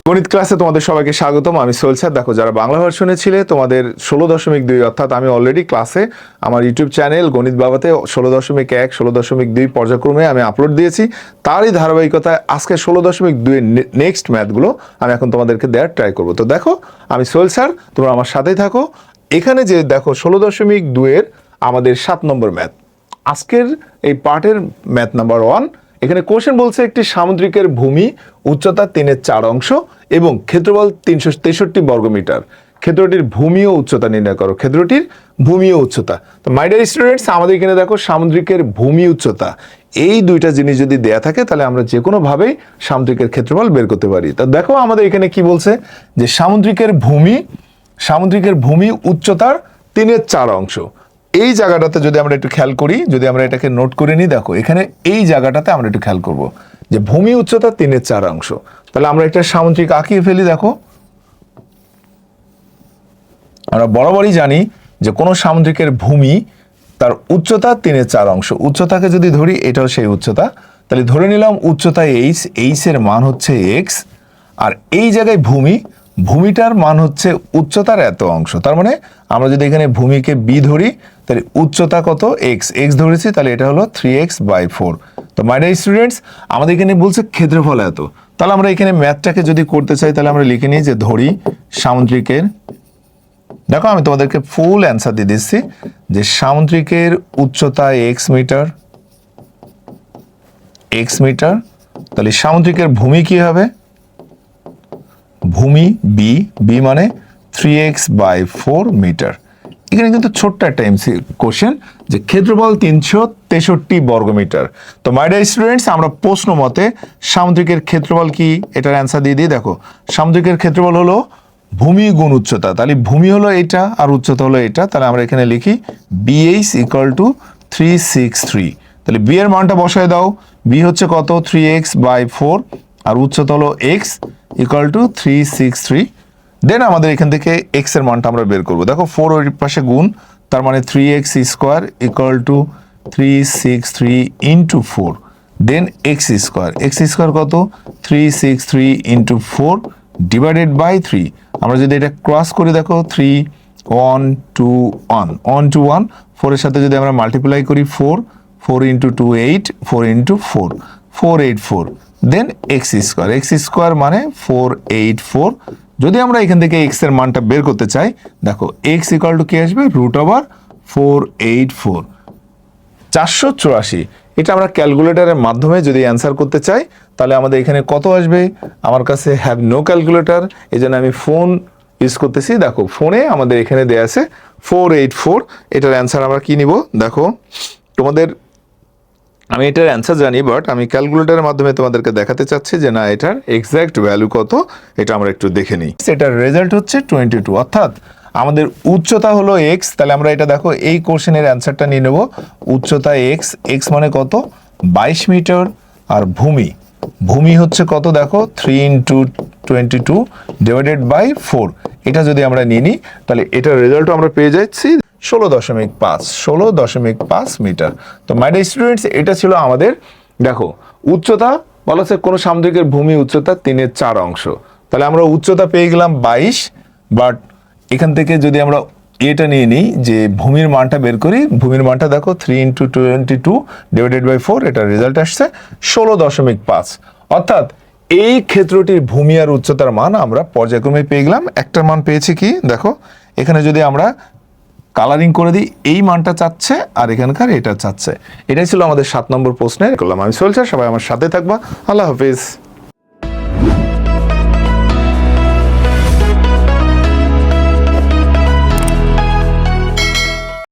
গণিত ক্লাসে তোমাদের সবাইকে স্বাগতম। আমি সোহেল স্যার। দেখো, যারা বাংলা ভার্সনে ছিলে তোমাদের 16.2 অর্থাৎ আমি অলরেডি ক্লাসে আমার ইউটিউব চ্যানেল গণিত বাবাতে 16.1 16.2 পর্যায়ক্রমে আমি আপলোড দিয়েছি। তারই ধারাবাহিকতায় আজকে 16.2 এর নেক্সট ম্যাথগুলো আমি এখন তোমাদেরকে দেওয়ার ট্রাই করবো। তো দেখো, আমি সোহেল স্যার, তোমরা আমার সাথেই থাকো। এখানে যে দেখো 16.2 এর আমাদের 7 নম্বর ম্যাথ, আজকের এই পার্টের ম্যাথ নাম্বার 1। এখানে কোশ্চেন বলছে একটি সামুদ্রিকের ভূমি উচ্চতা 3/4 অংশ এবং ক্ষেত্রফল 363 বর্গমিটার। ক্ষেত্রটির ভূমি ও উচ্চতা নির্ণয় করো। ক্ষেত্রটির ভূমি ও উচ্চতা। তো মাই ডিয়ার স্টুডেন্টস, আমাদের এখানে দেখো সামুদ্রিকের ভূমি উচ্চতা, এই দুইটা জিনিস যদি দেয়া থাকে তাহলে আমরা যে কোনো ভাবেই সামুদ্রিকের ক্ষেত্রফল বের করতে পারি। তো দেখো আমাদের এখানে কি বলছে যে সামুদ্রিকের ভূমি উচ্চতার 3/4 অংশ। এই জায়গাটাতে যদি আমরা একটু খেয়াল করি, যদি আমরা এটাকে নোট করে নিই, দেখো এখানে এই জায়গাটাতে আমরা একটু খেয়াল করব যে ভূমি উচ্চতা 3/4 অংশ। তাহলে আমরা একটা সামুদ্রিক আঁকিয়ে ফেলি। দেখো, আমরা বরাবরই জানি যে কোনো সামুদ্রিকের ভূমি তার উচ্চতা 3/4 অংশ। উচ্চতাকে যদি ধরি, এটাও সেই উচ্চতা, তাহলে ধরে নিলাম উচ্চতা এইচ এর মান হচ্ছে এক্স, আর এই জায়গায় ভূমিটার মান হচ্ছে উচ্চতার এত অংশ। তার মানে আমরা যদি এখানে ভূমিকে বি ধরি, তাহলে উচ্চতা কত? এক্স ধরেছি, তাহলে এটা হলো 3x/4। তো মাই ডিয়ার স্টুডেন্টস, আমাদের এখানে বলছে ক্ষেত্রফল এত। তাহলে আমরা এখানে ম্যাথটাকে যদি করতে চাই, তাহলে আমরা লিখে নিই যে ধরি সামুদ্রিকের, দেখো আমি তোমাদেরকে ফুল অ্যান্সার দিয়ে দিচ্ছি যে সামুদ্রিকের উচ্চতা এক্স মিটার। তাহলে সামুদ্রিকের ভূমি কি হবে? ভূমি বি মানে 3x/4 মিটার। এখানে কিন্তু ছোট্ট একটা কোশ্চেন যে ক্ষেত্রফল 363 বর্গমিটার। তো মাই ডিয়ার স্টুডেন্টস, আমরা প্রশ্ন মতে সামুদ্রিকের ক্ষেত্রফল কি এটার অ্যান্সার দিয়ে দিই। দেখো, সামুদ্রিকের ক্ষেত্রফল হলো ভূমি গুণ উচ্চতা। তাহলে ভূমি হলো এটা আর উচ্চতা হলো এটা। তাহলে আমরা এখানে লিখি BH = 363। তাহলে বি এর মানটা বসায় দাও। বি হচ্ছে কত? 3x/4, আর উচ্চতা হলো x = 363। দেন আমাদের এখান থেকে x এর মানটা আমরা বের করবো। দেখো 4 ওই পাশে গুণ, তার মানে 3x² = 363 × 4। দেন x² কত? 363 × 4 / 3। আমরা যদি এটা ক্রস করি, দেখো 3 1 2 1 1 to 1, 4 এর সাথে যদি আমরা মাল্টিপ্লাই করি 4 4 × 2 8 4 × 4 484। দেন x² মানে 484। যদি আমরা এখান থেকে x এর মানটা বের করতে চাই, দেখো x = কি আসবে? √484 484। এটা আমরা ক্যালকুলেটরের মাধ্যমে যদি অ্যান্সার করতে চাই, তাহলে আমাদের এখানে কত আসবে? আমার কাছে হ্যাভ নো ক্যালকুলেটর, এই জন্য আমি ফোন ইউজ করতেছি। দেখো ফোনে আমাদের এখানে দেয়া আছে 484। এটার অ্যান্সার আমরা কি নিব? দেখো তোমাদের, আমি এটার অ্যান্সার জানি, বাট আমি ক্যালকুলেটরের মাধ্যমে তোমাদেরকে দেখাতে চাচ্ছি যে না, এটার এক্স্যাক্ট ভ্যালু কত এটা আমরা একটু দেখে নিই। এটার রেজাল্ট হচ্ছে 22, অর্থাৎ আমাদের উচ্চতা হলো এক্স। তাহলে আমরা এটা দেখো এই কোশ্চেনের অ্যান্সারটা নিয়ে নেব। উচ্চতা এক্স মানে কত? 22 মিটার। আর ভূমি হচ্ছে কত? দেখো 3 × 22 / 4। এটা যদি আমরা নিয়ে নিই, তাহলে এটার রেজাল্টও আমরা পেয়ে যাচ্ছি 16.5 মিটার। তো মাই ডিয়ার স্টুডেন্টস, এটা ছিল আমাদের, দেখো উচ্চতা বলা হচ্ছে কোনো সামুদ্রিকের ভূমি উচ্চতা 3/4 অংশ। তাহলে আমরা উচ্চতা পেয়ে গেলাম 22, বাট এখান থেকে যদি আমরা এটা নিয়ে নিই যে ভূমির মানটা বের করি, ভূমির মানটা দেখো 3 × 22 / 4, এটার রেজাল্ট আসছে 16.5। অর্থাৎ এই ক্ষেত্রটির ভূমি আর উচ্চতার মান আমরা পর্যায়ক্রমে পেয়ে গেলাম। একটা মান পেয়েছি কি, দেখো এখানে যদি আমরা কালারিং করে দিই, এই মানটা চাচ্ছে আর এখানকার এটা চাচ্ছে। এটাই ছিল আমাদের 7 নম্বর প্রশ্নের করলাম। আমি সোহেল স্যার, সবাই আমার সাথে থাকবা। আল্লাহ হাফিজ।